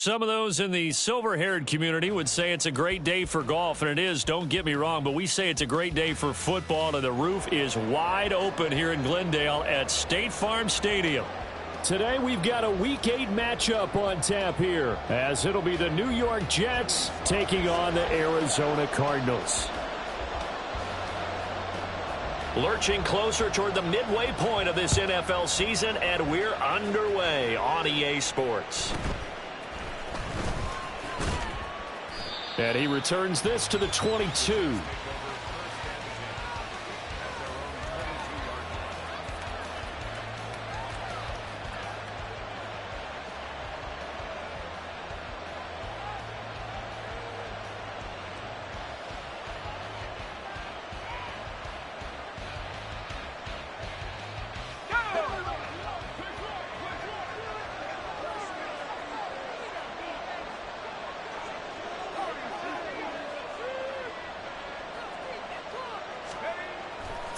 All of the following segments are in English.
Some of those in the silver-haired community would say it's a great day for golf, and it is, don't get me wrong, but we say it's a great day for football, and the roof is wide open here in Glendale at State Farm Stadium. Today we've got a Week 8 matchup on tap here, as it'll be the New York Jets taking on the Arizona Cardinals. Lurching closer toward the midway point of this NFL season, and we're underway on EA Sports. And he returns this to the 22.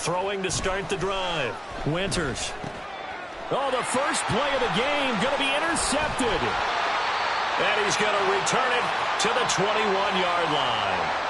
Throwing to start the drive. Winters. Oh, the first play of the game going to be intercepted. And he's going to return it to the 21-yard line.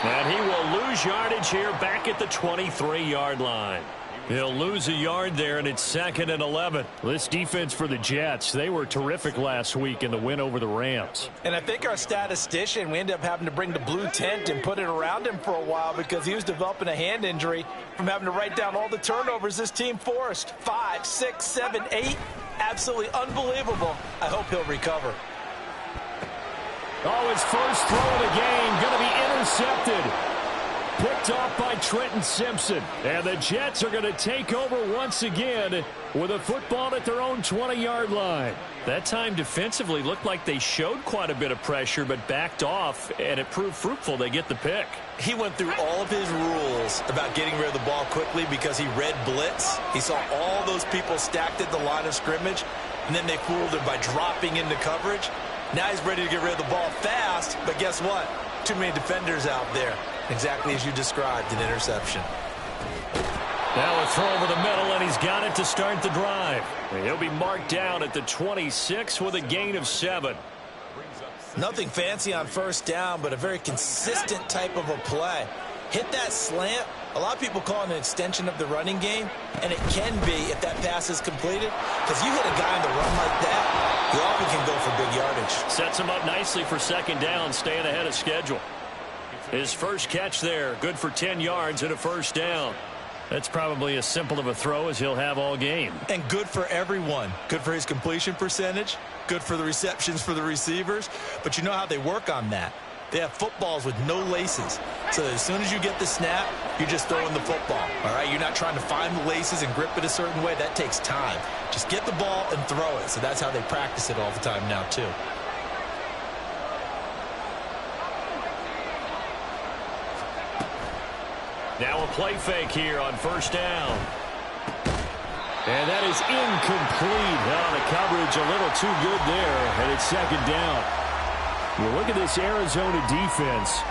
And he will lose yardage here back at the 23-yard line. He'll lose a yard there, and it's 2nd and 11. This defense for the Jets, they were terrific last week in the win over the Rams. And I think our statistician, we ended up having to bring the blue tent and put it around him for a while because he was developing a hand injury from having to write down all the turnovers this team forced. 5, 6, 7, 8. Absolutely unbelievable. I hope he'll recover. Oh, his first throw of the game going to be intercepted. Picked off by Trenton Simpson. And the Jets are going to take over once again with a football at their own 20-yard line. That time defensively looked like they showed quite a bit of pressure but backed off, and it proved fruitful. They get the pick. He went through all of his rules about getting rid of the ball quickly because he read blitz. He saw all those people stacked at the line of scrimmage, and then they fooled him by dropping into coverage. Now he's ready to get rid of the ball fast, but guess what? Too many defenders out there. Exactly as you described, an interception. Now a throw over the middle, and he's got it to start the drive. He'll be marked down at the 26 with a gain of 7. Nothing fancy on first down, but a very consistent type of a play. Hit that slant. A lot of people call it an extension of the running game, and it can be if that pass is completed. Because you hit a guy on the run like that, he often can go for big yardage. Sets him up nicely for 2nd down, staying ahead of schedule. His first catch there, good for 10 yards and a first down. That's probably as simple of a throw as he'll have all game. And good for everyone. Good for his completion percentage. Good for the receptions for the receivers. But you know how they work on that. They have footballs with no laces. So that as soon as you get the snap, you're just throwing the football. All right, you're not trying to find the laces and grip it a certain way. That takes time. Just get the ball and throw it. So that's how they practice it all the time now, too. Now a play fake here on first down. And that is incomplete. Oh, the coverage a little too good there, and it's 2nd down. You look at this Arizona defense.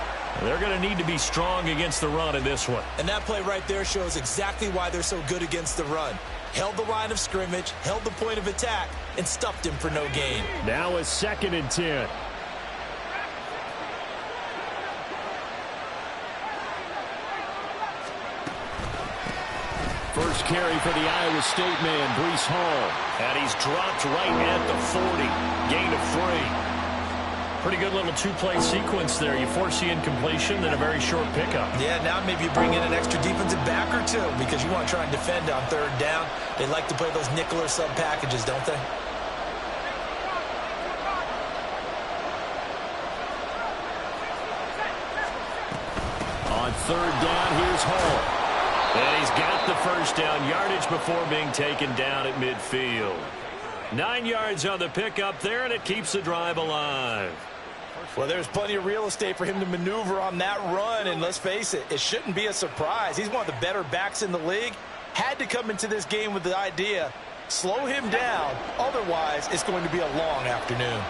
They're going to need to be strong against the run in this one. And that play right there shows exactly why they're so good against the run. Held the line of scrimmage, held the point of attack, and stuffed him for no gain. Now a 2nd and 10. First carry for the Iowa State man, Breece Hall. And he's dropped right at the 40. Gain of 3. Pretty good little two-play sequence there. You force the incompletion, then a very short pickup. Yeah, now maybe you bring in an extra defensive back or two because you want to try and defend on 3rd down. They like to play those nickel or sub packages, don't they? On 3rd down, here's Hall. And he's got the first down yardage before being taken down at midfield. 9 yards on the pickup there, and it keeps the drive alive. Well, there's plenty of real estate for him to maneuver on that run, and let's face it, it shouldn't be a surprise. He's one of the better backs in the league. Had to come into this game with the idea, slow him down, otherwise it's going to be a long afternoon.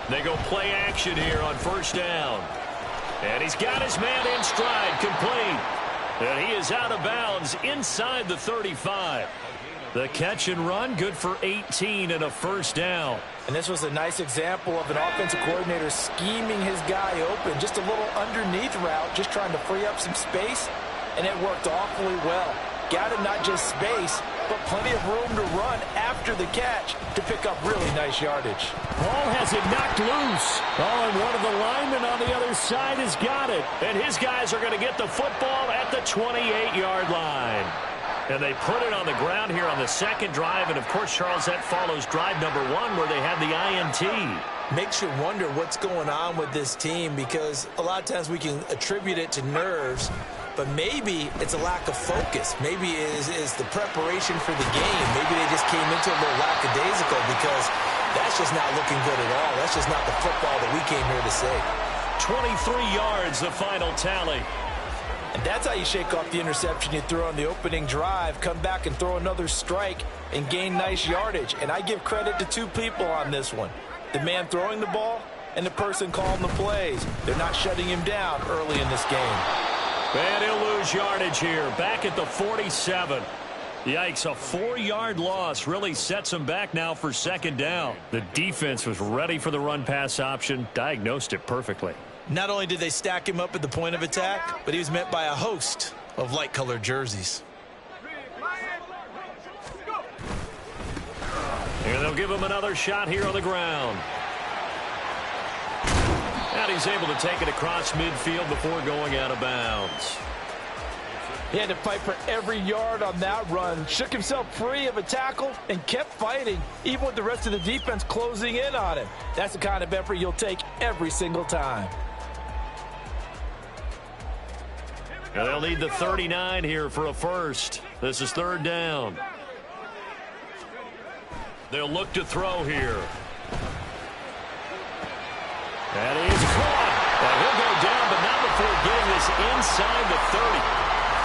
They go play action here on first down. And he's got his man in stride, complete. And he is out of bounds inside the 35. The catch and run, good for 18 and a first down. And this was a nice example of an offensive coordinator scheming his guy open. Just a little underneath route, just trying to free up some space, and it worked awfully well. Got him not just space, but plenty of room to run after the catch to pick up really nice yardage. Ball has it knocked loose. Oh, and one of the linemen on the other side has got it. And his guys are going to get the football at the 28-yard line. And they put it on the ground here on the second drive. And, of course, Charles, that follows drive number 1 where they had the INT. Makes you wonder what's going on with this team, because a lot of times we can attribute it to nerves, but maybe it's a lack of focus. Maybe it is the preparation for the game. Maybe they just came into a little lackadaisical, because that's just not looking good at all. That's just not the football that we came here to see. 23 yards, the final tally. And that's how you shake off the interception you threw on the opening drive, come back and throw another strike and gain nice yardage. And I give credit to two people on this one. The man throwing the ball and the person calling the plays. They're not shutting him down early in this game. And he'll lose yardage here, back at the 47. Yikes, a 4-yard loss really sets him back now for second down. The defense was ready for the run-pass option, diagnosed it perfectly. Not only did they stack him up at the point of attack, but he was met by a host of light-colored jerseys. And they'll give him another shot here on the ground. And he's able to take it across midfield before going out of bounds. He had to fight for every yard on that run. Shook himself free of a tackle and kept fighting, even with the rest of the defense closing in on him. That's the kind of effort you'll take every single time. And they'll need the 39 here for a first. This is third down. They'll look to throw here. That is caught. Well, he'll go down, but not before getting this inside the 30.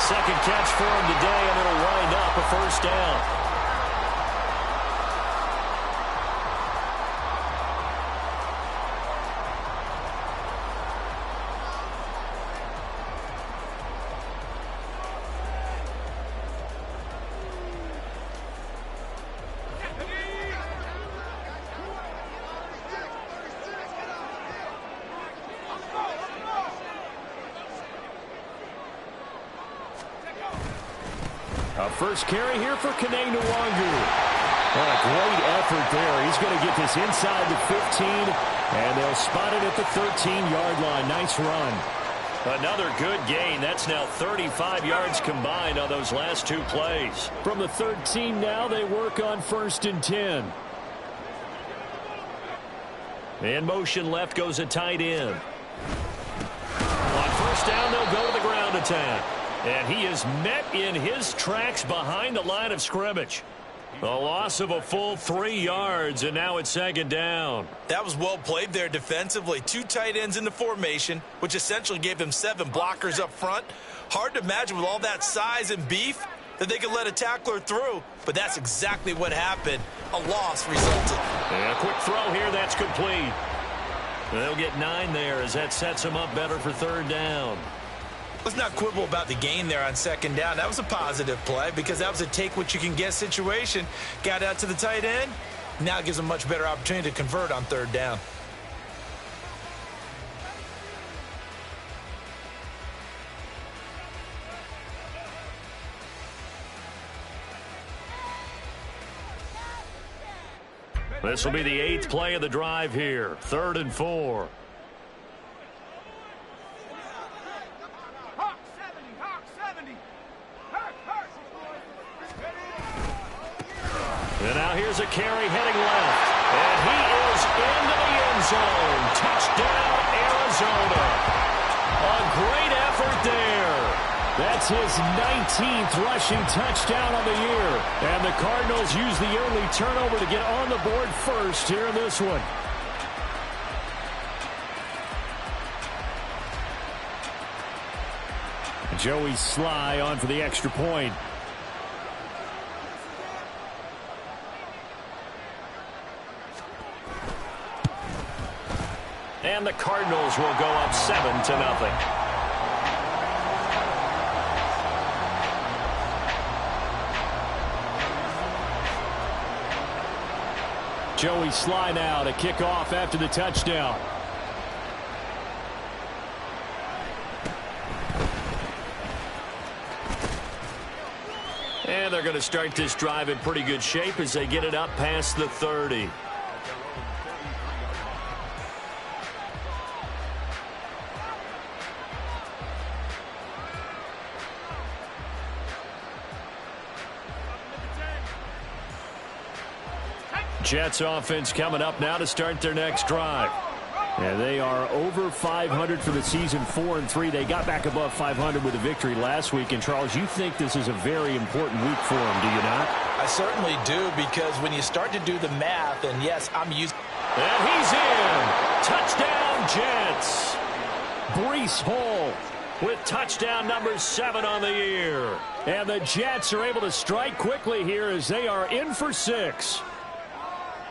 Second catch for him today, and it'll wind up a first down. First carry here for Kene Nwangu. What a great effort there. He's going to get this inside the 15, and they'll spot it at the 13-yard line. Nice run. Another good gain. That's now 35 yards combined on those last two plays. From the 13 now, they work on 1st and 10. In motion left goes a tight end. On first down, they'll go to the ground attack. And he is met in his tracks behind the line of scrimmage. A loss of a full 3 yards, and now it's second down. That was well played there defensively. 2 tight ends in the formation, which essentially gave them 7 blockers up front. Hard to imagine with all that size and beef that they could let a tackler through, but that's exactly what happened. A loss resulted. And a quick throw here, that's complete. They'll get 9 there as that sets them up better for third down. Let's not quibble about the gain there on second down. That was a positive play because that was a take-what-you-can-get situation. Got out to the tight end. Now it gives them a much better opportunity to convert on third down. This will be the 8th play of the drive here. 3rd and 4. And now here's a carry heading left. And he is into the end zone. Touchdown, Arizona. A great effort there. That's his 19th rushing touchdown on the year. And the Cardinals use the early turnover to get on the board first here in this one. Joey Sly on for the extra point. And the Cardinals will go up 7-0. Joey Sly now to kick off after the touchdown. And they're going to start this drive in pretty good shape as they get it up past the 30. Jets offense coming up now to start their next drive. And they are over 500 for the season, 4-3. They got back above 500 with a victory last week. And, Charles, you think this is a very important week for them, do you not? I certainly do, because when you start to do the math, and yes, I'm used. And he's in. Touchdown, Jets. Breece Hall with touchdown number 7 on the year. And the Jets are able to strike quickly here as they are in for 6.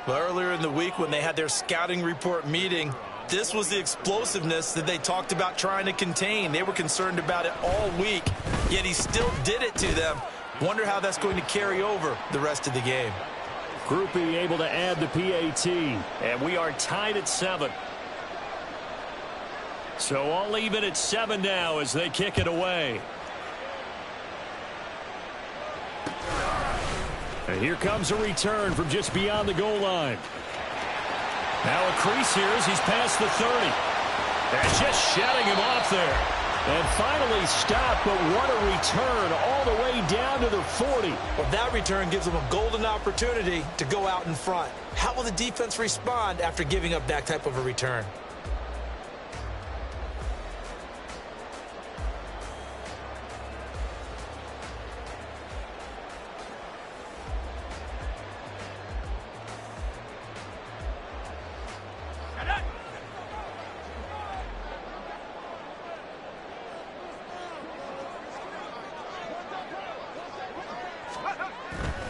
Well, earlier in the week when they had their scouting report meeting, this was the explosiveness that they talked about trying to contain. They were concerned about it all week, yet he still did it to them. Wonder how that's going to carry over the rest of the game. Groupie able to add the PAT. And we are tied at 7. So all even at 7 now as they kick it away. And here comes a return from just beyond the goal line. Now a crease here as he's past the 30. And just shutting him off there. And finally stopped, but what a return all the way down to the 40. Well, that return gives them a golden opportunity to go out in front. How will the defense respond after giving up that type of a return?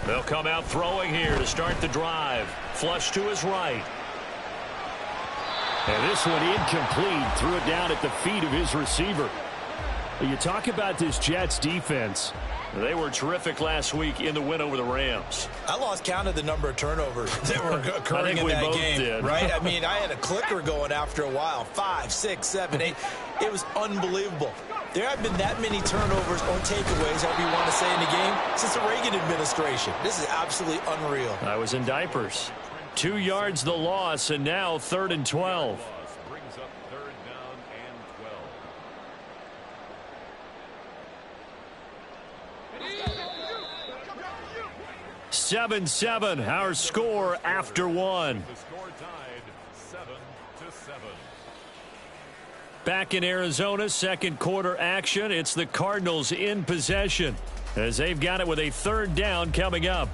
They'll come out throwing here to start the drive. Flush to his right. And this one incomplete. Threw it down at the feet of his receiver. You talk about this Jets defense. They were terrific last week in the win over the Rams. I lost count of the number of turnovers that were occurring in that game, right? I mean, I had a clicker going after a while. 5, 6, 7, 8. It was unbelievable. There have been that many turnovers or takeaways, however you want to say, in the game since the Reagan administration. This is absolutely unreal. I was in diapers. 2 yards the loss, and now 3rd and 12. Brings up 3rd down and 12. 7-7, our score after 1. The score tied 7-7. Back in Arizona, second quarter action. It's the Cardinals in possession as they've got it with a 3rd down coming up.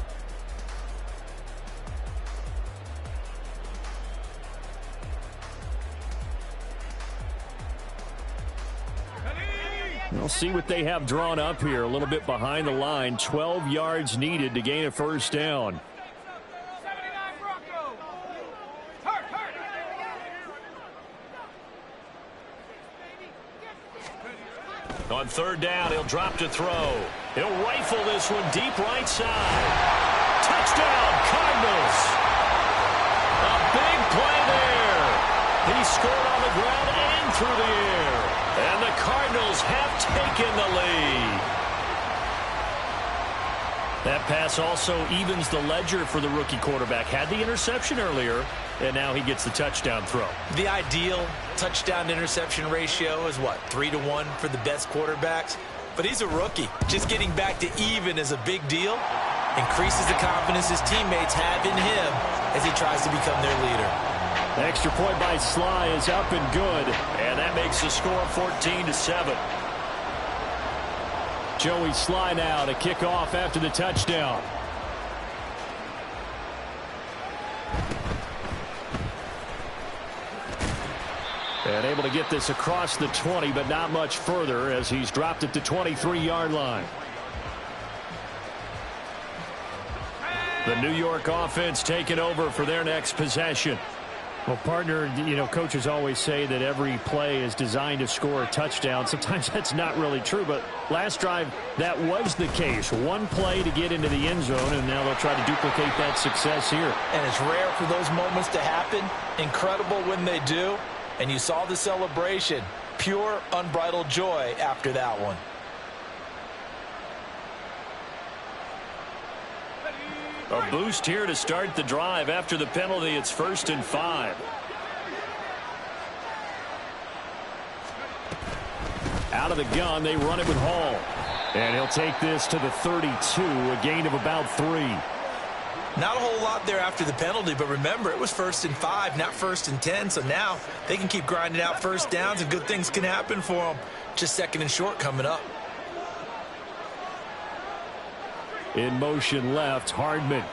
We'll see what they have drawn up here. A little bit behind the line. 12 yards needed to gain a 1st down. On 3rd down, he'll drop to throw. He'll rifle this one deep right side. Touchdown, Cardinals. A big play there. He scored on the ground and through the air. And the Cardinals have taken the lead. That pass also evens the ledger for the rookie quarterback. Had the interception earlier, and now he gets the touchdown throw. The ideal touchdown-interception ratio is what, 3-to-1 for the best quarterbacks? But he's a rookie. Just getting back to even is a big deal. Increases the confidence his teammates have in him as he tries to become their leader. The extra point by Sly is up and good. And that makes the score 14-7. Joey Sly now to kick off after the touchdown. And able to get this across the 20, but not much further as he's dropped it to 23-yard line. The New York offense taking over for their next possession. Well, partner, you know, coaches always say that every play is designed to score a touchdown. Sometimes that's not really true, but last drive, that was the case. One play to get into the end zone, and now they'll try to duplicate that success here. And it's rare for those moments to happen. Incredible when they do. And you saw the celebration. Pure, unbridled joy after that one. A boost here to start the drive. After the penalty, it's 1st and 5. Out of the gun, they run it with Hall. And he'll take this to the 32, a gain of about 3. Not a whole lot there after the penalty, but remember, it was 1st and 5, not 1st and 10. So now they can keep grinding out first downs, and good things can happen for them. Just 2nd and short coming up. In motion left, Hardman.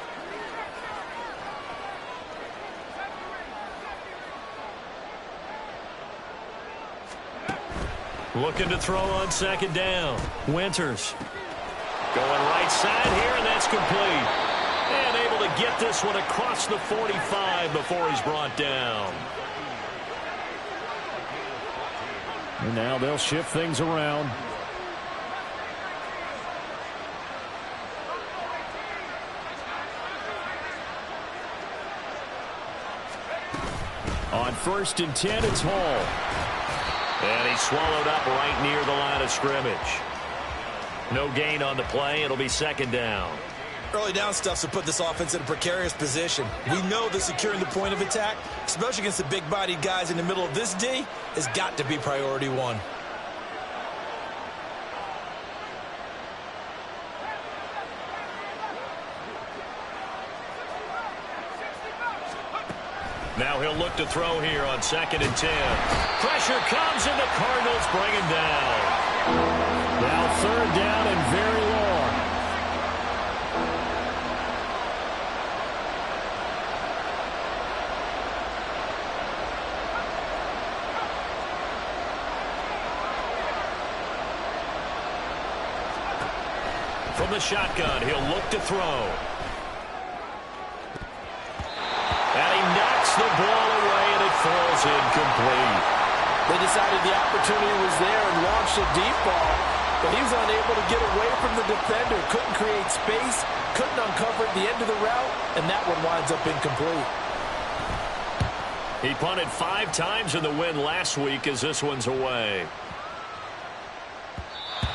Looking to throw on 2nd down. Winters. Going right side here, and that's complete. And able to get this one across the 45 before he's brought down. And now they'll shift things around. On 1st and 10, it's Hall. And he's swallowed up right near the line of scrimmage. No gain on the play. It'll be 2nd down. Early down stuff to put this offense in a precarious position. We know that securing the point of attack, especially against the big-bodied guys in the middle of this D, has got to be priority 1. Now he'll look to throw here on 2nd and 10. Pressure comes, and the Cardinals bring him down. Now 3rd down and very long. From the shotgun, he'll look to throw. And he knocks the ball away, and it falls incomplete. They decided the opportunity was there and launched a deep ball, but he was unable to get away from the defender. Couldn't create space, couldn't uncover at the end of the route, and that one winds up incomplete. He punted 5 times in the win last week as this one's away.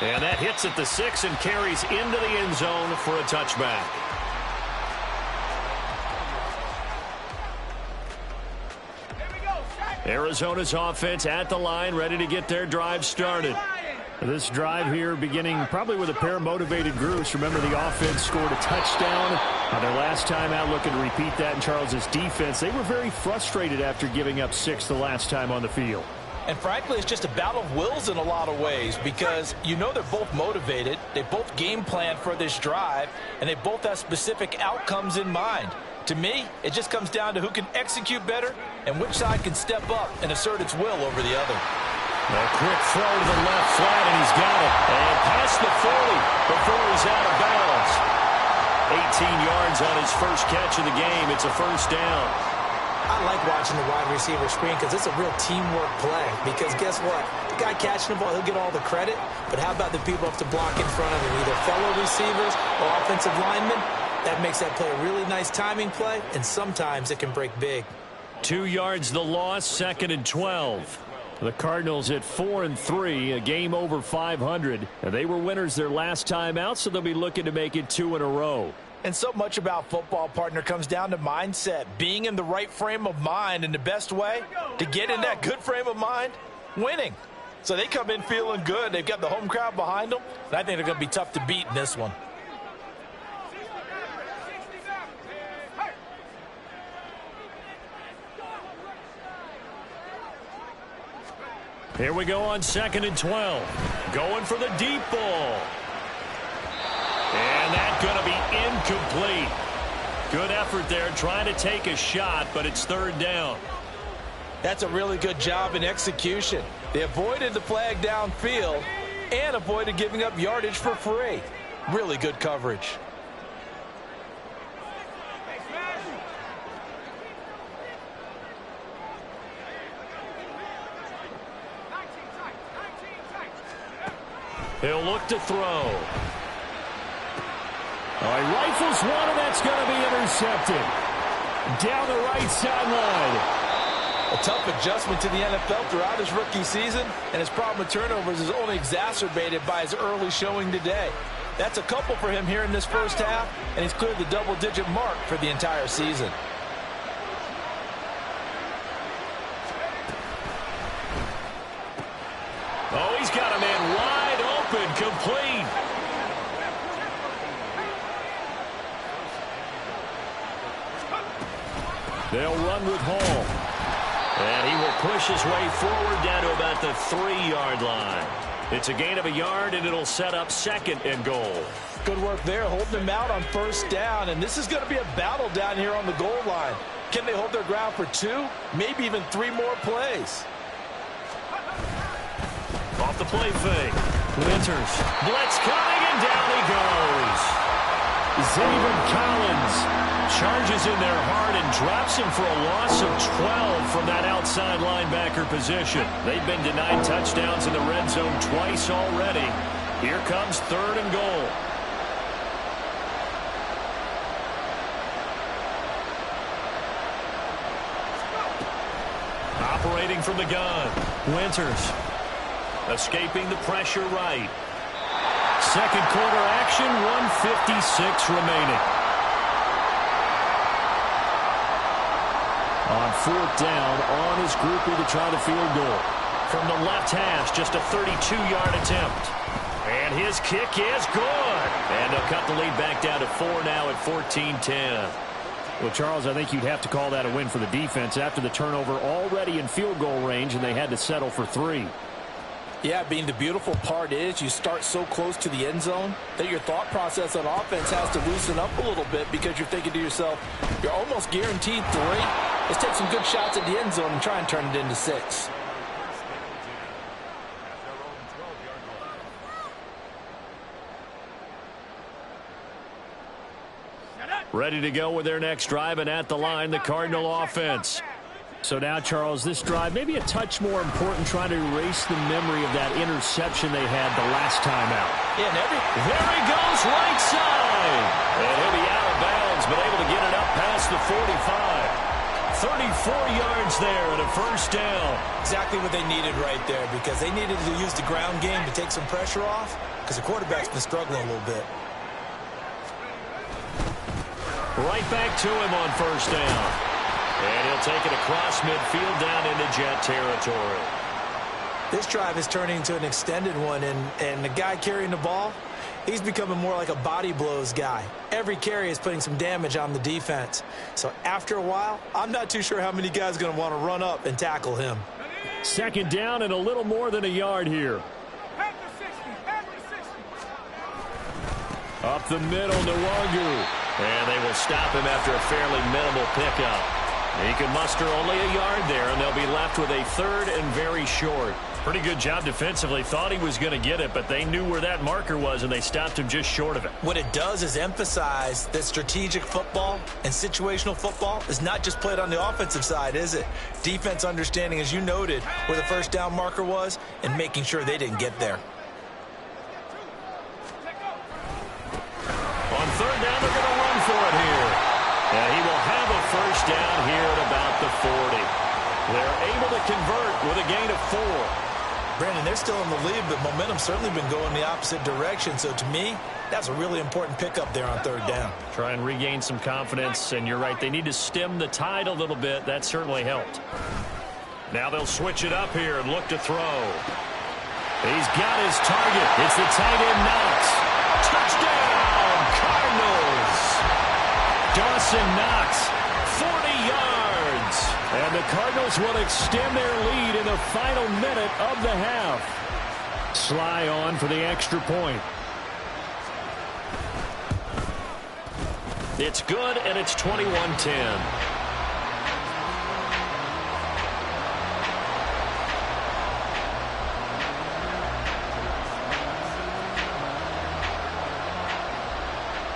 And that hits at the 6 and carries into the end zone for a touchback. Arizona's offense at the line, ready to get their drive started. This drive here beginning probably with a pair of motivated groups. Remember, the offense scored a touchdown. Their last time out, looking to repeat that in Charles's defense. They were very frustrated after giving up 6 the last time on the field. And frankly, it's just a battle of wills in a lot of ways, because you know they're both motivated, they both game plan for this drive, and they both have specific outcomes in mind. To me, it just comes down to who can execute better and which side can step up and assert its will over the other. A quick throw to the left flat, and he's got it. And past the 40 before he's out of bounds. 18 yards on his first catch of the game. It's a 1st down. I like watching the wide receiver screen because it's a real teamwork play. Because guess what? The guy catching the ball, he'll get all the credit. But how about the people who have to block in front of him, either fellow receivers or offensive linemen? That makes that play a really nice timing play, and sometimes it can break big. 2 yards the loss, 2nd and 12. The Cardinals at 4-3, a game over 500. And they were winners their last time out, so they'll be looking to make it 2 in a row. And so much about football, partner, comes down to mindset, being in the right frame of mind, and the best way to get in that good frame of mind, winning. So they come in feeling good. They've got the home crowd behind them, and I think they're going to be tough to beat in this one. Here we go on 2nd and 12. Going for the deep ball. going to be incomplete. Good effort there trying to take a shot, but it's third down. That's a really good job in execution. They avoided the flag downfield and avoided giving up yardage for free. Really good coverage. He'll look to throw. Oh, he rifles one, and that's going to be intercepted. Down the right sideline. A tough adjustment to the NFL throughout his rookie season, and his problem with turnovers is only exacerbated by his early showing today. That's a couple for him here in this first half, and he's cleared the double-digit mark for the entire season. Oh, he's got a man wide open, complete. They'll run with Hall. And he will push his way forward down to about the 3-yard line. It's a gain of a yard, and it'll set up second and goal. Good work there, holding him out on first down. And this is going to be a battle down here on the goal line. Can they hold their ground for 2, maybe even 3 more plays? Off the play fake. Winters. Blitz coming, and down he goes. Xavier Collins charges in there hard and drops him for a loss of 12 from that outside linebacker position. They've been denied touchdowns in the red zone twice already. Here comes third and goal. Operating from the gun. Winters. Escaping the pressure right. Second quarter action, 1:56 remaining. On fourth down, on his groupie to try the field goal. From the left hash, just a 32-yard attempt. And his kick is good. And they'll cut the lead back down to 4 now at 14-10. Well, Charles, I think you'd have to call that a win for the defense after the turnover already in field goal range, and they had to settle for 3. Yeah, Bean, the beautiful part is you start so close to the end zone that your thought process on offense has to loosen up a little bit because you're thinking to yourself, you're almost guaranteed 3. Let's take some good shots at the end zone and try and turn it into 6. Ready to go with their next drive, and at the line, the Cardinal offense. So now, Charles, this drive maybe a touch more important, trying to erase the memory of that interception they had the last time out. Yeah, there he goes, right side. And he'll be out of bounds, but able to get it up past the 45. 34 yards there and a first down. Exactly what they needed right there, because they needed to use the ground game to take some pressure off, because the quarterback's been struggling a little bit. Right back to him on first down. And he'll take it across midfield down into Jet territory. This drive is turning into an extended one, and the guy carrying the ball, he's becoming more like a body blows guy. Every carry is putting some damage on the defense. So after a while, I'm not too sure how many guys are going to want to run up and tackle him. Second down and a little more than a yard here. Up the middle, Nwangu. And they will stop him after a fairly minimal pickup. He can muster only a yard there, and they'll be left with a third and very short. Pretty good job defensively. Thought he was going to get it, but they knew where that marker was, and they stopped him just short of it. What it does is emphasize that strategic football and situational football is not just played on the offensive side, is it? Defense understanding, as you noted, where the first down marker was and making sure they didn't get there. On third down, they're going to run for it here. And he will have a first down here at about the 40. They're able to convert with a gain of 4. Brandon, they're still in the lead, but momentum's certainly been going the opposite direction. So to me, that's a really important pickup there on third down. Try and regain some confidence, and you're right, they need to stem the tide a little bit. That certainly helped. Now they'll switch it up here and look to throw. He's got his target. It's the tight end Knox. Touchdown, Cardinals. Dawson Knox, 40 yards. And the Cardinals will extend their lead in the final minute of the half. Sly on for the extra point. It's good, and it's 21-10.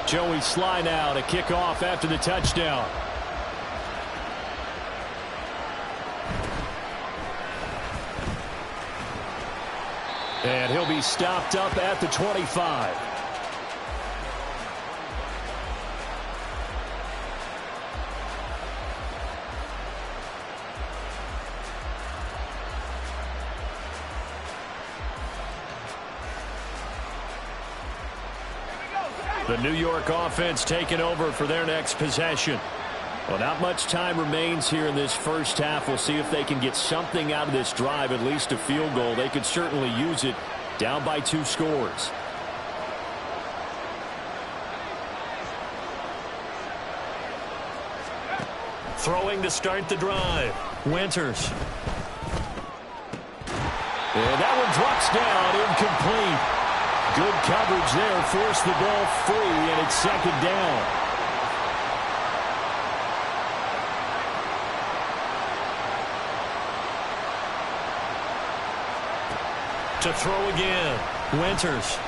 Joey Sly now to kick off after the touchdown. And he'll be stopped up at the 25. The New York offense taking over for their next possession. Well, not much time remains here in this first half. We'll see if they can get something out of this drive, at least a field goal. They could certainly use it, down by 2 scores. Throwing to start the drive. Winters. And that one drops down, incomplete. Good coverage there, forced the ball free, and it's second down. To throw again. Winters.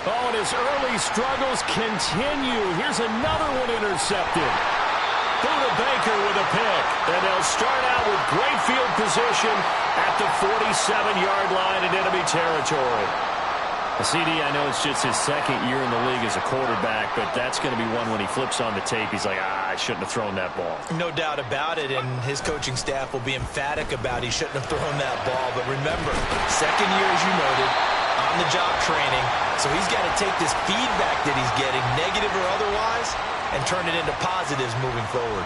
Oh, and his early struggles continue. Here's another one intercepted. Buda Baker with a pick. And they'll start out with great field position at the 47-yard line in enemy territory. CD, I know it's just his second year in the league as a quarterback, but that's going to be one when he flips on the tape. He's like, I shouldn't have thrown that ball. No doubt about it, and his coaching staff will be emphatic about he shouldn't have thrown that ball. But remember, second year, as you noted, on-the-job training. So he's got to take this feedback that he's getting, negative or otherwise, and turn it into positives moving forward.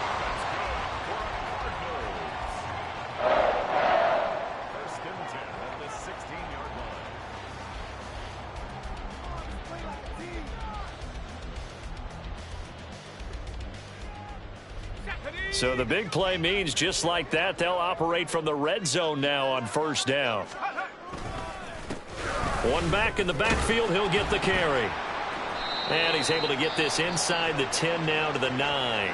First and 10 at the 16-yard line. So the big play means just like that, they'll operate from the red zone now on first down. One back in the backfield, he'll get the carry. And he's able to get this inside the 10 now to the 9.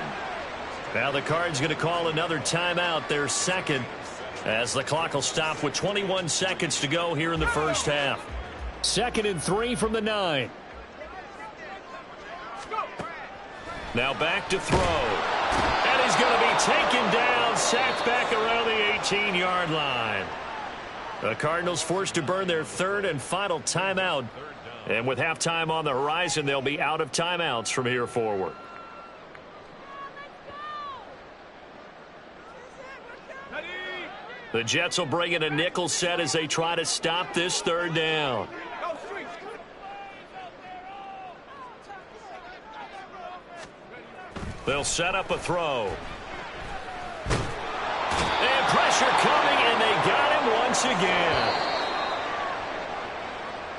Now the Cards going to call another timeout, their second, as the clock will stop with 21 seconds to go here in the first half. 2nd and 3 from the 9. Now back to throw. And he's going to be taken down, sacked back around the 18-yard line. The Cardinals forced to burn their 3rd and final timeout. And with halftime on the horizon, they'll be out of timeouts from here forward. The Jets will bring in a nickel set as they try to stop this 3rd down. They'll set up a throw. And pressure coming, and they got him once again.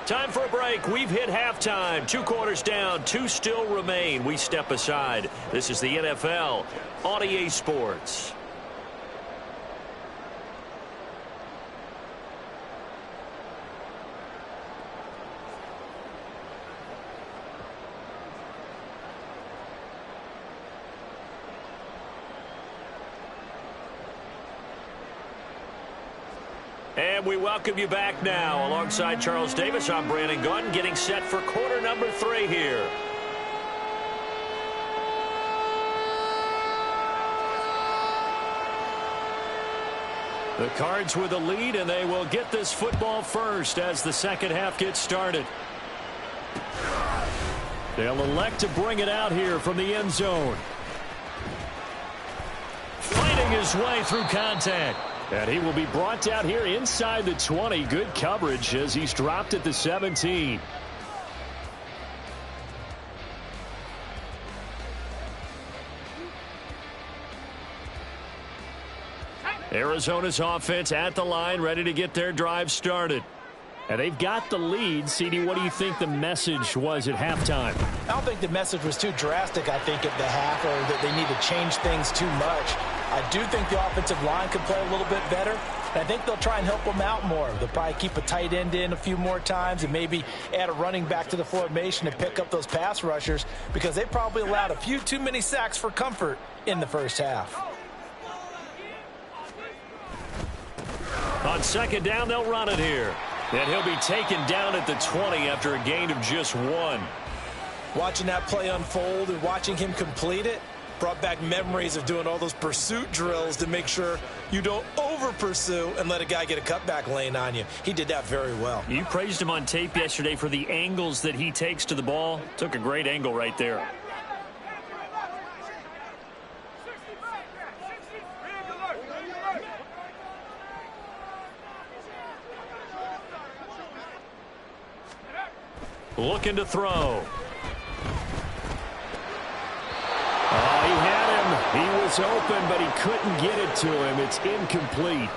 Time for a break. We've hit halftime. 2 quarters down. 2 still remain. We step aside. This is the NFL on EA Sports. And we welcome you back now. Alongside Charles Davis, I'm Brandon Gunn, getting set for quarter number 3 here. The Cards with the lead, and they will get this football first as the second half gets started. They'll elect to bring it out here from the end zone. Fighting his way through contact. And he will be brought down here inside the 20. Good coverage as he's dropped at the 17. Arizona's offense at the line, ready to get their drive started. And they've got the lead. CD, what do you think the message was at halftime? I don't think the message was too drastic, I think, at the half, or that they need to change things too much. I do think the offensive line could play a little bit better, And I think they'll try and help him out more. They'll probably keep a tight end in a few more times and maybe add a running back to the formation to pick up those pass rushers because they probably allowed a few too many sacks for comfort in the first half. On second down, they'll run it here. And he'll be taken down at the 20 after a gain of just 1. Watching that play unfold and watching him complete it brought back memories of doing all those pursuit drills to make sure you don't over-pursue and let a guy get a cutback lane on you. He did that very well. You praised him on tape yesterday for the angles that he takes to the ball. Took a great angle right there. Looking to throw. Oh, he had him. He was open, but he couldn't get it to him. It's incomplete.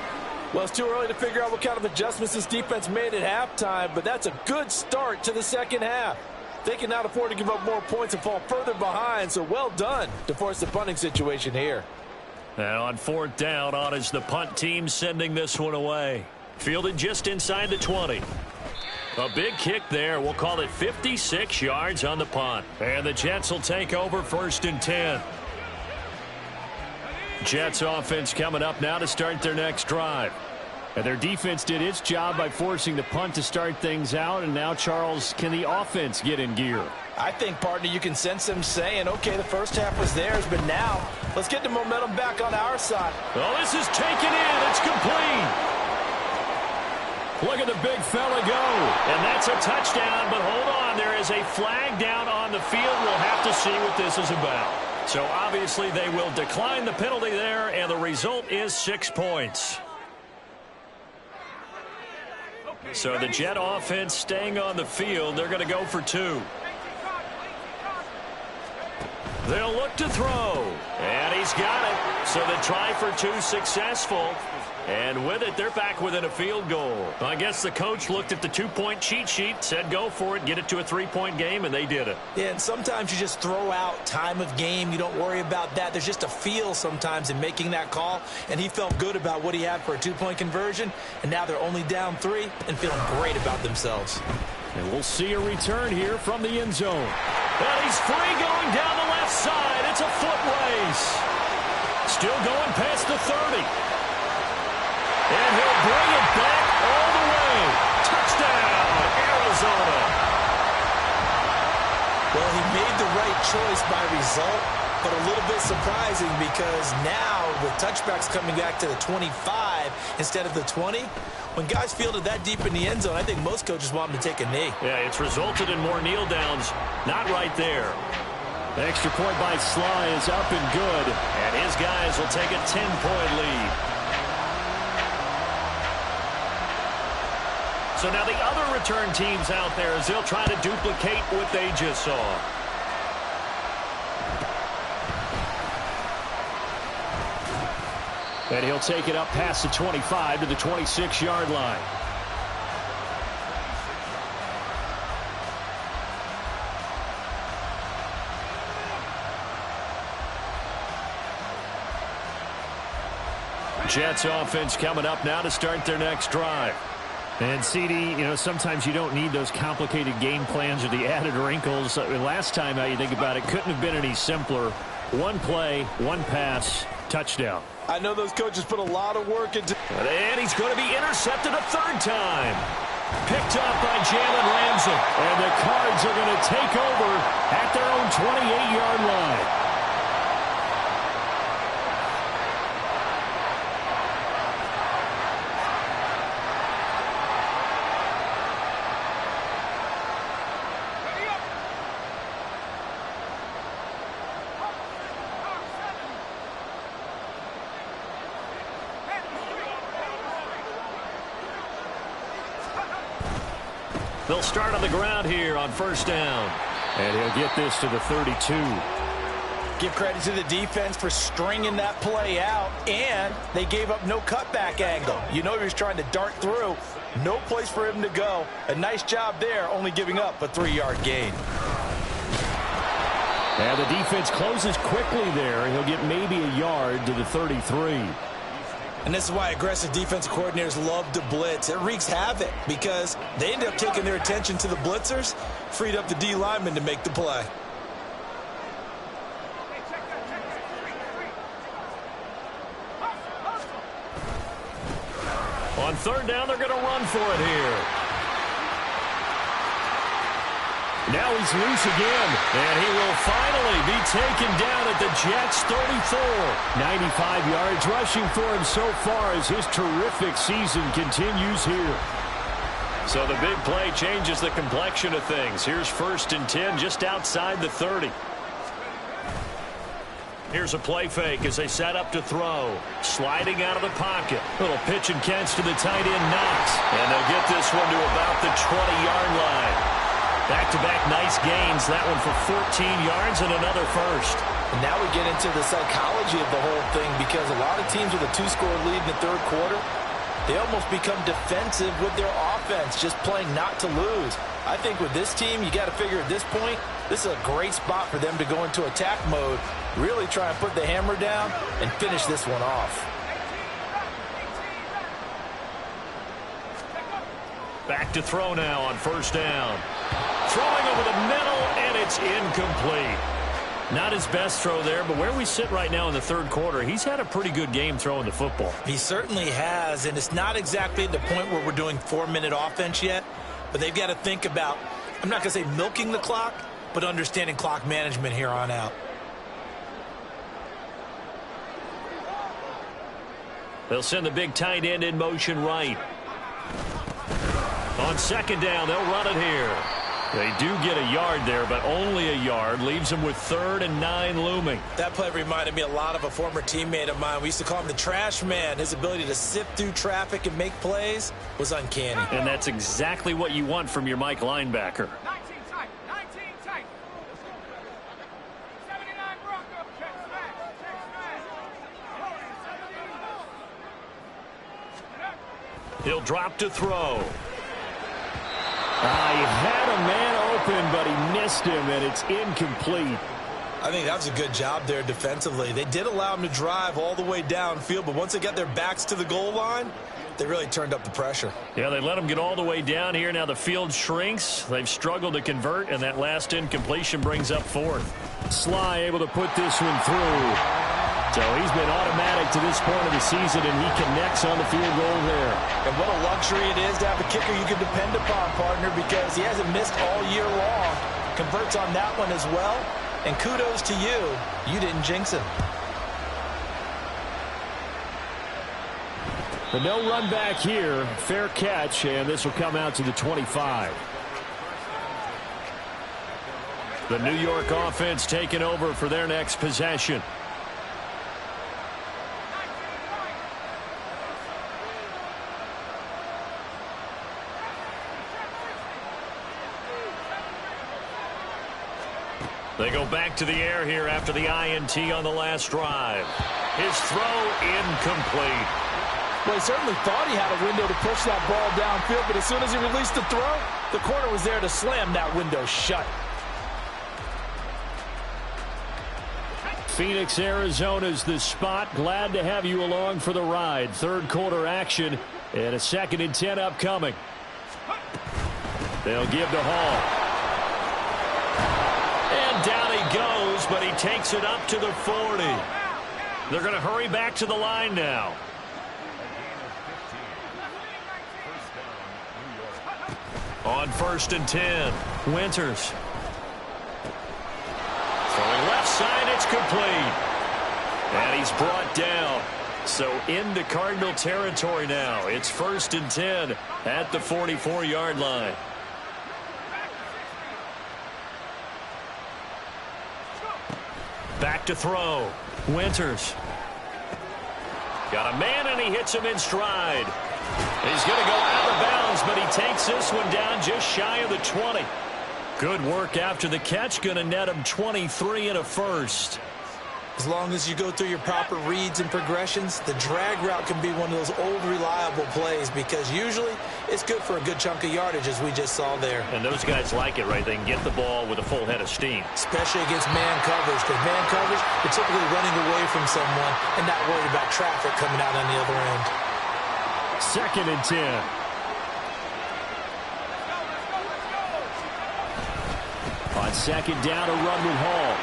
Well, it's too early to figure out what kind of adjustments this defense made at halftime, but that's a good start to the second half. They can not afford to give up more points and fall further behind, so well done to force the punting situation here. And on fourth down, on is the punt team sending this one away. Fielded just inside the 20. A big kick there. We'll call it 56 yards on the punt. And the Jets will take over 1st and 10. Jets offense coming up now to start their next drive. And their defense did its job by forcing the punt to start things out. And now, Charles, can the offense get in gear? I think, partner, you can sense them saying, okay, the first half was theirs, but now let's get the momentum back on our side. Oh, this is taken in. It's complete. Look at the big fella go. And that's a touchdown, but hold on. There is a flag down on the field. We'll have to see what this is about. So obviously they will decline the penalty there, and the result is 6 points. So the Jet offense staying on the field. They're going to go for 2. They'll look to throw. And he's got it. So the try for 2 successful. And with it, they're back within a field goal. I guess the coach looked at the 2-point cheat sheet, said go for it, get it to a 3-point game, and they did it. Yeah, and sometimes you just throw out time of game. You don't worry about that. There's just a feel sometimes in making that call, and he felt good about what he had for a 2-point conversion, and now they're only down 3 and feeling great about themselves. And we'll see a return here from the end zone. And he's free going down the left side. It's a foot race. Still going past the 30. And he'll bring it back all the way. Touchdown, Arizona. Well, he made the right choice by result, but a little bit surprising because now with touchbacks coming back to the 25 instead of the 20, when guys fielded that deep in the end zone, I think most coaches want them to take a knee. Yeah, it's resulted in more kneel downs. Not right there. The extra point by Sly is up and good, and his guys will take a 10-point lead. So now the other return teams out there as they'll try to duplicate what they just saw. And he'll take it up past the 25 to the 26-yard line. Jets offense coming up now to start their next drive. And, CD, you know, sometimes you don't need those complicated game plans or the added wrinkles. Last time, how you think about it, couldn't have been any simpler. One play, one pass, touchdown. I know those coaches put a lot of work into... And he's going to be intercepted a 3rd time. Picked up by Jalen Ramsey. And the Cards are going to take over at their own 28-yard line. They'll start on the ground here on 1st down. And he'll get this to the 32. Give credit to the defense for stringing that play out, and they gave up no cutback angle. You know he was trying to dart through. No place for him to go. A nice job there, only giving up a 3-yard gain. And the defense closes quickly there. He'll get maybe a yard to the 33. And this is why aggressive defensive coordinators love to blitz. It wreaks havoc because they end up taking their attention to the blitzers, freed up the D lineman to make the play. On third down, they're going to run for it here. Now he's loose again, and he will finally be taken down at the Jets' 34. 95 yards rushing for him so far as his terrific season continues here. So the big play changes the complexion of things. Here's 1st and 10 just outside the 30. Here's a play fake as they set up to throw. Sliding out of the pocket. Little pitch and catch to the tight end, Knox. And they'll get this one to about the 20-yard line. Back-to-back nice gains. That one for 14 yards and another first. And now we get into the psychology of the whole thing, because a lot of teams with a 2-score lead in the third quarter, they almost become defensive with their offense, just playing not to lose. I think with this team, you got to figure at this point, this is a great spot for them to go into attack mode, really try and put the hammer down and finish this one off. Back to throw now on 1st down. Throwing over the middle, and it's incomplete. Not his best throw there, but where we sit right now in the third quarter, he's had a pretty good game throwing the football. He certainly has, and it's not exactly at the point where we're doing 4-minute offense yet, but they've got to think about, I'm not going to say milking the clock, but understanding clock management here on out. They'll send the big tight end in motion right. On 2nd down, they'll run it here. They do get a yard there, but only a yard. Leaves them with 3rd and 9 looming. That play reminded me a lot of a former teammate of mine. We used to call him the trash man. His ability to sift through traffic and make plays was uncanny. And that's exactly what you want from your Mike linebacker. 19 tight. 19 tight. 79 Bronco. Check smash. Check smash. He'll drop to throw. He had a man open, but he missed him, and it's incomplete. I think that was a good job there defensively. They did allow him to drive all the way downfield, but once they got their backs to the goal line, they really turned up the pressure. Yeah, they let him get all the way down here. Now the field shrinks. They've struggled to convert, and that last incompletion brings up 4th. Sly able to put this one through. So he's been automatic to this point of the season, and he connects on the field goal there. And what a luxury it is to have a kicker you can depend upon, partner, because he hasn't missed all year long. Converts on that one as well. And kudos to you. You didn't jinx him. But no run back here. Fair catch, and this will come out to the 25. The New York offense taking over for their next possession. They go back to the air here after the INT on the last drive. His throw incomplete. Well, he certainly thought he had a window to push that ball downfield, but as soon as he released the throw, the corner was there to slam that window shut. Phoenix, Arizona's the spot. Glad to have you along for the ride. Third quarter action and a 2nd and 10 upcoming. They'll give to Hall. And down he goes, but he takes it up to the 40. They're going to hurry back to the line now. On 1st and 10, Winters. Throwing left side, it's complete. And he's brought down. So into Cardinal territory now. It's 1st and 10 at the 44-yard line. Back to throw. Winters. Got a man, and he hits him in stride. He's going to go out of bounds, but he takes this one down just shy of the 20. Good work after the catch. Going to net him 23 and a first. As long as you go through your proper reads and progressions, the drag route can be one of those old reliable plays because usually it's good for a good chunk of yardage, as we just saw there. And those guys like it, right? They can get the ball with a full head of steam. Especially against man coverage, because man coverage, you're typically running away from someone and not worried about traffic coming out on the other end. 2nd and 10. On 2nd down, a run with Hall.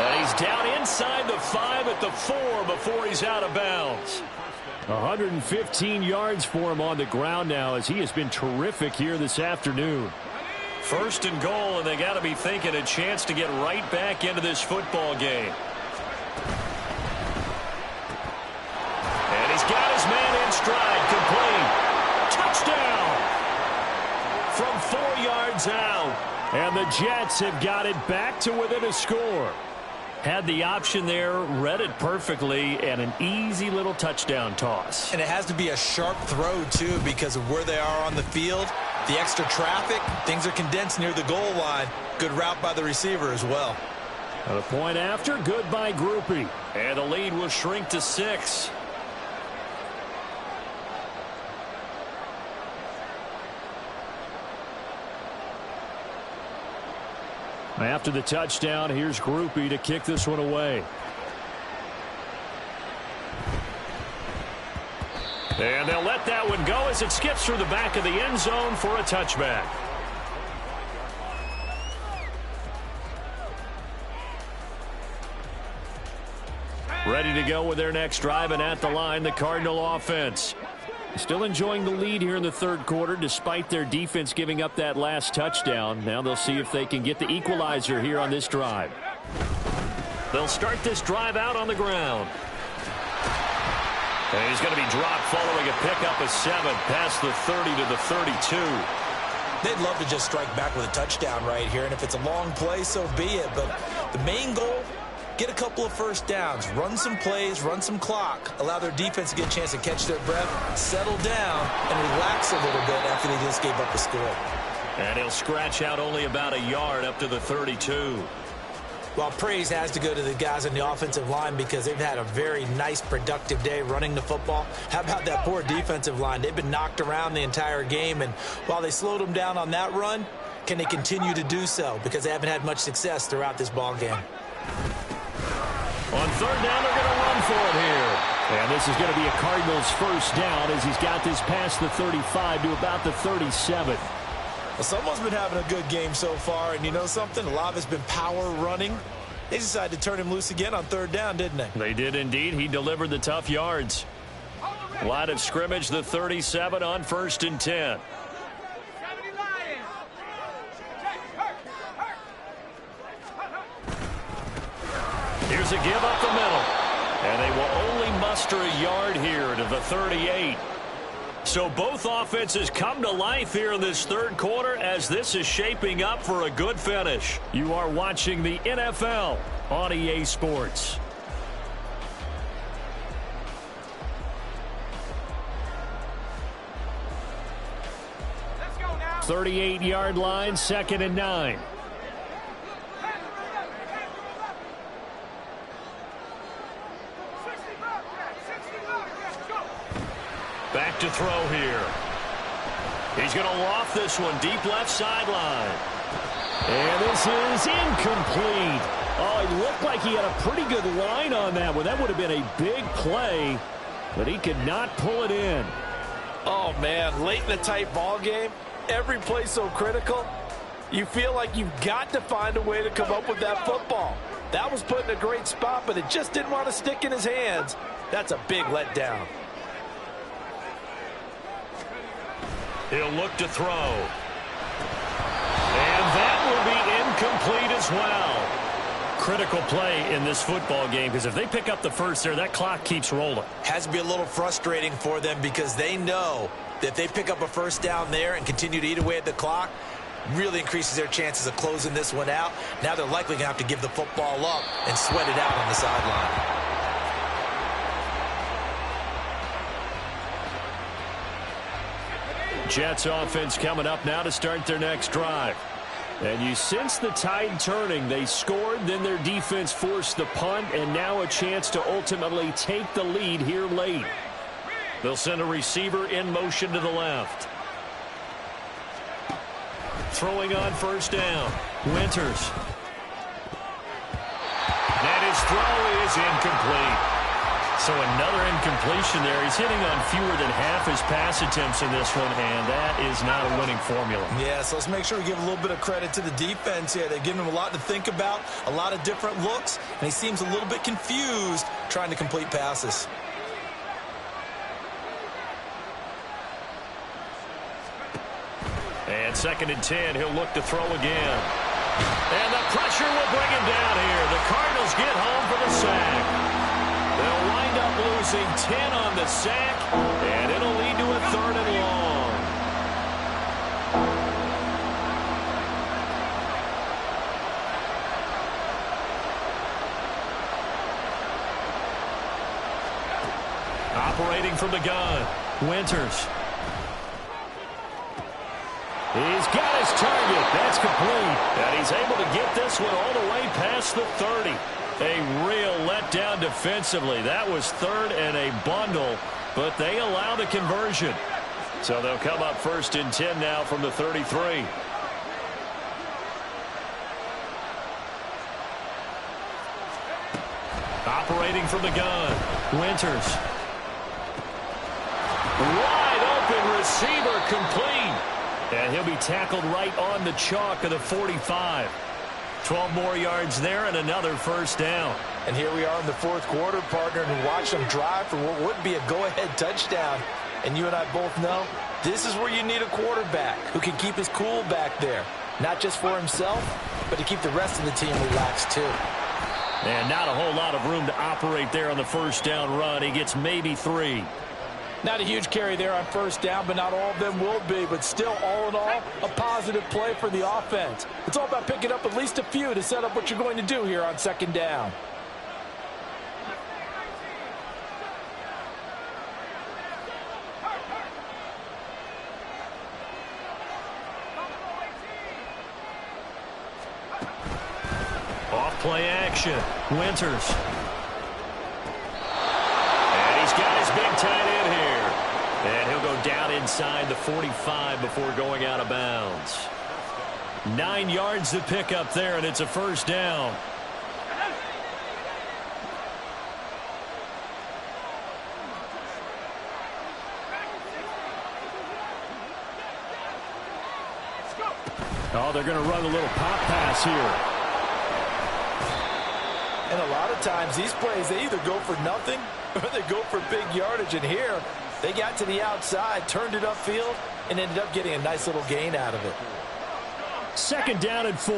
And he's down inside the 5 at the 4 before he's out of bounds. 115 yards for him on the ground now, as he has been terrific here this afternoon. 1st and goal, and they got to be thinking a chance to get right back into this football game. And he's got his man in stride, complete. Touchdown! From 4 yards out. And the Jets have got it back to within a score. Had the option there, read it perfectly, and an easy little touchdown toss. And it has to be a sharp throw, too, because of where they are on the field. The extra traffic, things are condensed near the goal line. Good route by the receiver as well. A point after, good by Groupie. And the lead will shrink to 6. After the touchdown, here's Groupie to kick this one away. And they'll let that one go as it skips through the back of the end zone for a touchback. Ready to go with their next drive, and at the line, the Cardinal offense. Still enjoying the lead here in the 3rd quarter, despite their defense giving up that last touchdown. Now they'll see if they can get the equalizer here on this drive. They'll start this drive out on the ground. And he's going to be dropped following a pickup of 7 past the 30 to the 32. They'd love to just strike back with a touchdown right here, and if it's a long play, so be it. But the main goal, get a couple of first downs, run some plays, run some clock, allow their defense to get a chance to catch their breath, settle down, and relax a little bit after they just gave up a score. And he'll scratch out only about a yard up to the 32. Well, praise has to go to the guys on the offensive line because they've had a very nice, productive day running the football. How about that poor defensive line? They've been knocked around the entire game, and while they slowed them down on that run, can they continue to do so? Because they haven't had much success throughout this ball game. On 3rd down, they're going to run for it here. And this is going to be a Cardinals first down as he's got this past the 35 to about the 37. Well, someone's been having a good game so far, and you know something? A lot of it's been power running. They decided to turn him loose again on 3rd down, didn't they? They did indeed. He delivered the tough yards. Line of scrimmage, the 37 on 1st and 10. Here's a give up the middle. And they will only muster a yard here to the 38. So both offenses come to life here in this 3rd quarter as this is shaping up for a good finish. You are watching the NFL on EA Sports. 38-yard line, 2nd and 9. Back to throw here. He's going to loft this one deep left sideline. And this is incomplete. Oh, it looked like he had a pretty good line on that one. That would have been a big play, but he could not pull it in. Oh, man, late in the tight ball game, every play so critical, you feel like you've got to find a way to come up with that football. That was put in a great spot, but it just didn't want to stick in his hands. That's a big letdown. He'll look to throw. And that will be incomplete as well. Critical play in this football game because if they pick up the first there, that clock keeps rolling. Has to be a little frustrating for them because they know that if they pick up a first down there and continue to eat away at the clock, really increases their chances of closing this one out. Now they're likely going to have to give the football up and sweat it out on the sideline. Jets offense coming up now to start their next drive. And you sense the tide turning. They scored, then their defense forced the punt, and now a chance to ultimately take the lead here late. They'll send a receiver in motion to the left. Throwing on first down. Winters. And his throw is incomplete. So another incompletion there. He's hitting on fewer than half his pass attempts in this one, and that is not a winning formula. Yeah, so let's make sure we give a little bit of credit to the defense here. They're giving him a lot to think about, a lot of different looks, and he seems a little bit confused trying to complete passes. And 2nd and 10, he'll look to throw again. And the pressure will bring him down here. The Cardinals get home for the sack. They'll wind up losing 10 on the sack, and it'll lead to a 3rd and long. Operating from the gun, Winters. He's got his target. That's complete. And he's able to get this one all the way past the 30. A real letdown defensively. That was 3rd and a bundle, but they allow the conversion. So they'll come up 1st and 10 now from the 33. Operating from the gun, Winters. Wide open receiver, complete. And he'll be tackled right on the chalk of the 45. 12 more yards there and another 1st down. And here we are in the 4th quarter, partner, and watch them drive for what would be a go-ahead touchdown. And you and I both know this is where you need a quarterback who can keep his cool back there. Not just for himself, but to keep the rest of the team relaxed too. And not a whole lot of room to operate there on the 1st down run. He gets maybe 3. Not a huge carry there on 1st down, but not all of them will be. But still, all in all, a positive play for the offense. It's all about picking up at least a few to set up what you're going to do here on 2nd down. Off play action. Winters. And he's got his big tight end here. And he'll go down inside the 45 before going out of bounds. 9 yards to pick up there, and it's a 1st down. Oh, they're going to run a little pop pass here. And a lot of times these plays, they either go for nothing or they go for big yardage. And here, they got to the outside, turned it upfield, and ended up getting a nice little gain out of it. 2nd down and 4.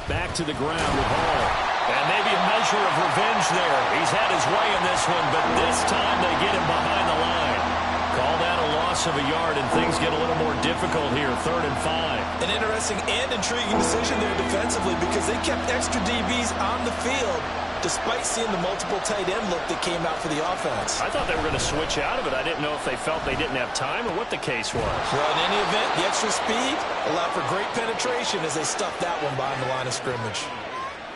Back to the ground with Hall. And maybe a measure of revenge there. He's had his way in this one, but this time they get him behind the line. Call that a loss of a yard, and things get a little more difficult here, 3rd and 5. An interesting and intriguing decision there defensively because they kept extra DBs on the field despite seeing the multiple tight end look that came out for the offense. I thought they were going to switch out of it. I didn't know if they felt they didn't have time or what the case was. Well, in any event, the extra speed allowed for great penetration as they stuffed that one behind the line of scrimmage.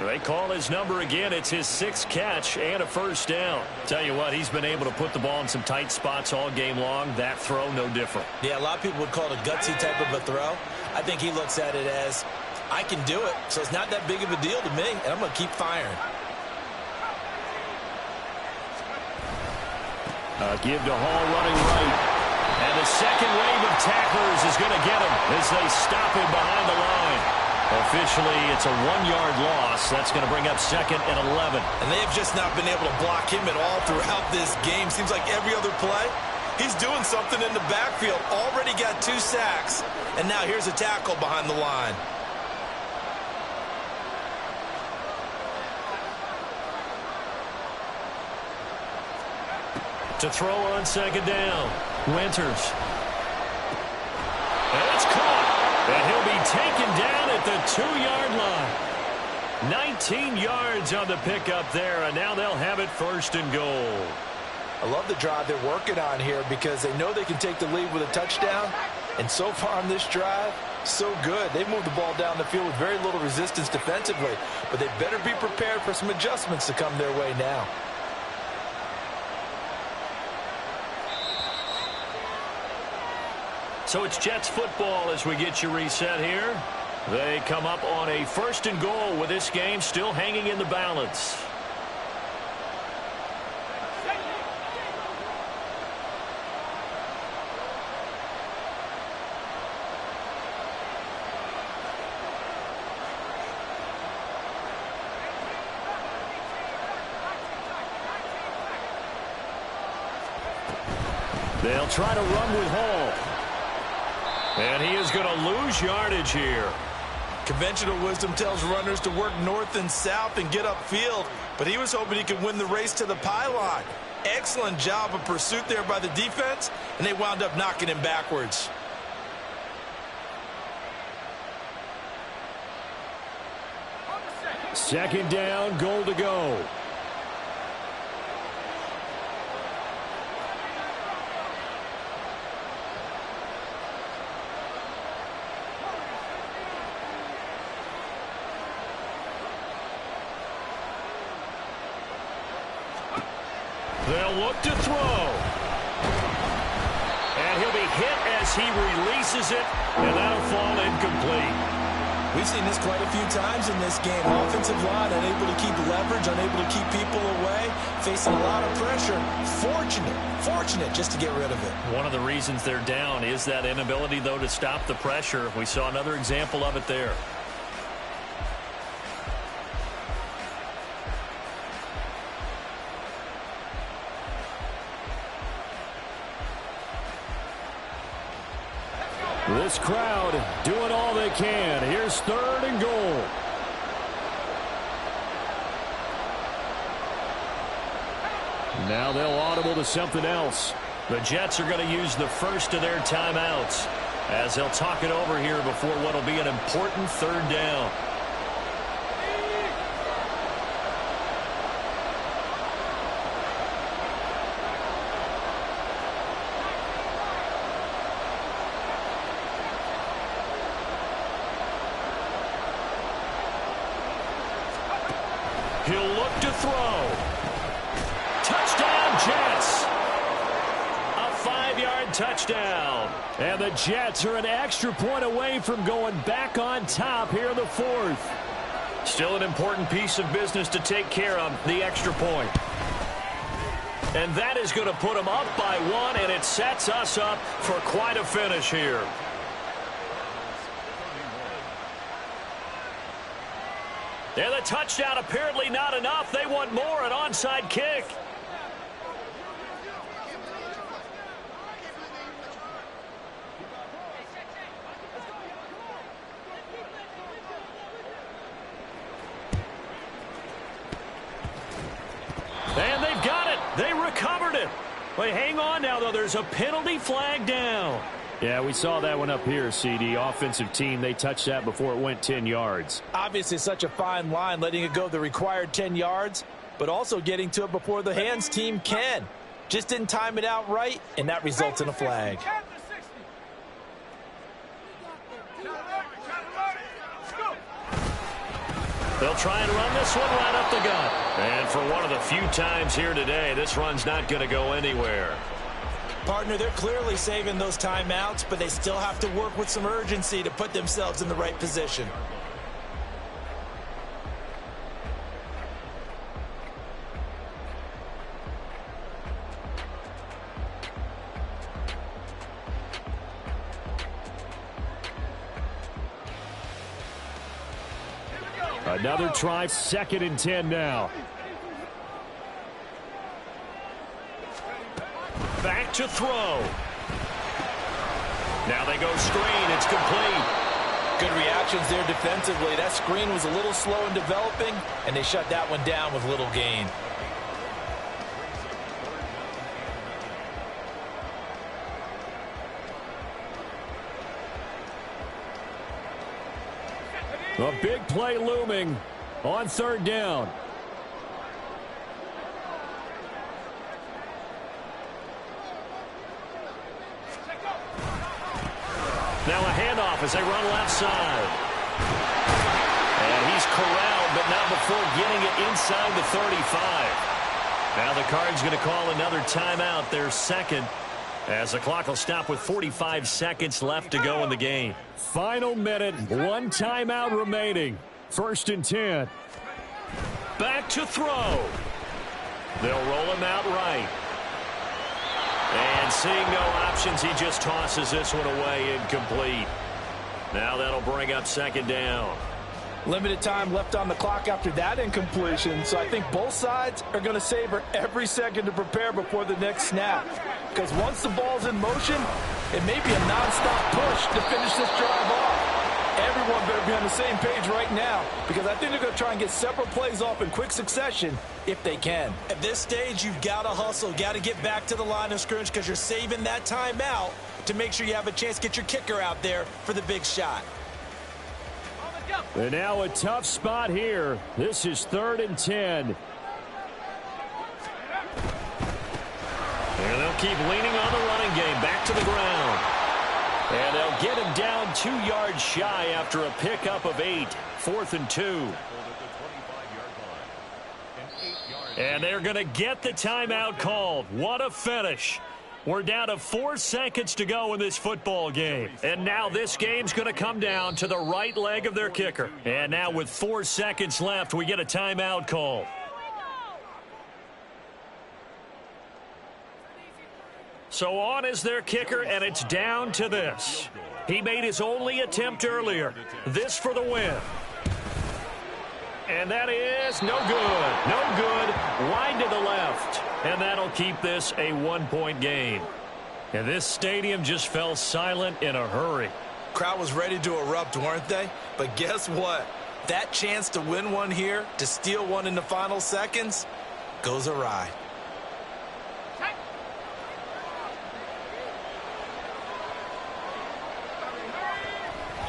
They call his number again. It's his 6th catch and a 1st down. Tell you what, he's been able to put the ball in some tight spots all game long. That throw, no different. Yeah, a lot of people would call it a gutsy type of a throw. I think he looks at it as, I can do it, so it's not that big of a deal to me, and I'm going to keep firing. Give to Hall running right. And the second wave of tacklers is going to get him as they stop him behind the line. Officially, it's a 1-yard loss. That's going to bring up 2nd and 11. And they have just not been able to block him at all throughout this game. Seems like every other play, he's doing something in the backfield. Already got 2 sacks. And now here's a tackle behind the line. To throw on 2nd down. Winters. And it's caught. And he'll be taken down at the 2-yard line. 19 yards on the pickup there, and now they'll have it 1st and goal. I love the drive they're working on here because they know they can take the lead with a touchdown. And so far on this drive, so good. They moved the ball down the field with very little resistance defensively. But they better be prepared for some adjustments to come their way now. So it's Jets football as we get you reset here. They come up on a 1st and goal with this game still hanging in the balance. They'll try to run with Hall. And he is going to lose yardage here. Conventional wisdom tells runners to work north and south and get upfield, but he was hoping he could win the race to the pylon. Excellent job of pursuit there by the defense, and they wound up knocking him backwards. Second down, goal to go. They'll look to throw. And he'll be hit as he releases it, and that'll fall incomplete. We've seen this quite a few times in this game. Offensive line unable to keep leverage, unable to keep people away, facing a lot of pressure. Fortunate just to get rid of it. One of the reasons they're down is that inability, though, to stop the pressure. We saw another example of it there. This crowd doing all they can. Here's 3rd and goal. Now they'll audible to something else. The Jets are going to use the first of their timeouts as they'll talk it over here before what will be an important 3rd down. He'll look to throw. Touchdown, Jets. A 5-yard touchdown. And the Jets are an extra point away from going back on top here in the 4th. Still an important piece of business to take care of, the extra point. And that is going to put them up by 1, and it sets us up for quite a finish here. And the touchdown apparently not enough. They want more, an onside kick. And they've got it. They recovered it. But hang on now, though. There's a penalty flag down. Yeah, we saw that one up here, CD. Offensive team, they touched that before it went 10 yards. Obviously such a fine line, letting it go the required 10 yards, but also getting to it before the hands team can. Just didn't time it out right, and that results in a flag. They'll try and run this one right up the gut. And for one of the few times here today, this run's not going to go anywhere. Partner, they're clearly saving those timeouts, but they still have to work with some urgency to put themselves in the right position. Another try, 2nd and 10 now. Back to throw. Now they go screen. It's complete. Good reactions there defensively. That screen was a little slow in developing, and they shut that one down with little gain. A big play looming on 3rd down. Now a handoff as they run left side. And he's corralled, but not before getting it inside the 35. Now the Cards going to call another timeout, their second, as the clock will stop with 45 seconds left to go in the game. Final minute, one timeout remaining. 1st and 10. Back to throw. They'll roll him out right. And seeing no options, he just tosses this one away incomplete. Now that'll bring up 2nd down. Limited time left on the clock after that incompletion, so I think both sides are going to savor every second to prepare before the next snap. Because once the ball's in motion, it may be a nonstop push to finish this drive off. Everyone better be on the same page right now, because I think they're going to try and get several plays off in quick succession if they can. At this stage, you've got to hustle, got to get back to the line of scrimmage because you're saving that timeout to make sure you have a chance to get your kicker out there for the big shot. And now a tough spot here. This is 3rd and 10. And they'll keep leaning on the running game. Back to the ground. And they'll get him down 2 yards shy after a pickup of 8. 4th and 2. And they're going to get the timeout called. What a finish. We're down to 4 seconds to go in this football game. And now this game's going to come down to the right leg of their kicker. And now with 4 seconds left, we get a timeout call. So on is their kicker, and it's down to this. He made his only attempt earlier. This for the win. And that is no good. No good. Wide to the left. And that'll keep this a 1-point game. And this stadium just fell silent in a hurry. Crowd was ready to erupt, weren't they? But guess what? That chance to win one here, to steal one in the final seconds, goes awry.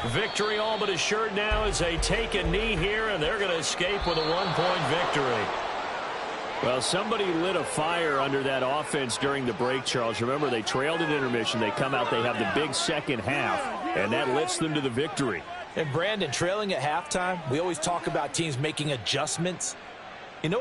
Victory all but assured now as they take a knee here, and they're going to escape with a 1-point victory. Well, somebody lit a fire under that offense during the break, Charles. Remember, they trailed at intermission. They come out, they have the big second half, and that lifts them to the victory. And Brandon, trailing at halftime, we always talk about teams making adjustments. You know what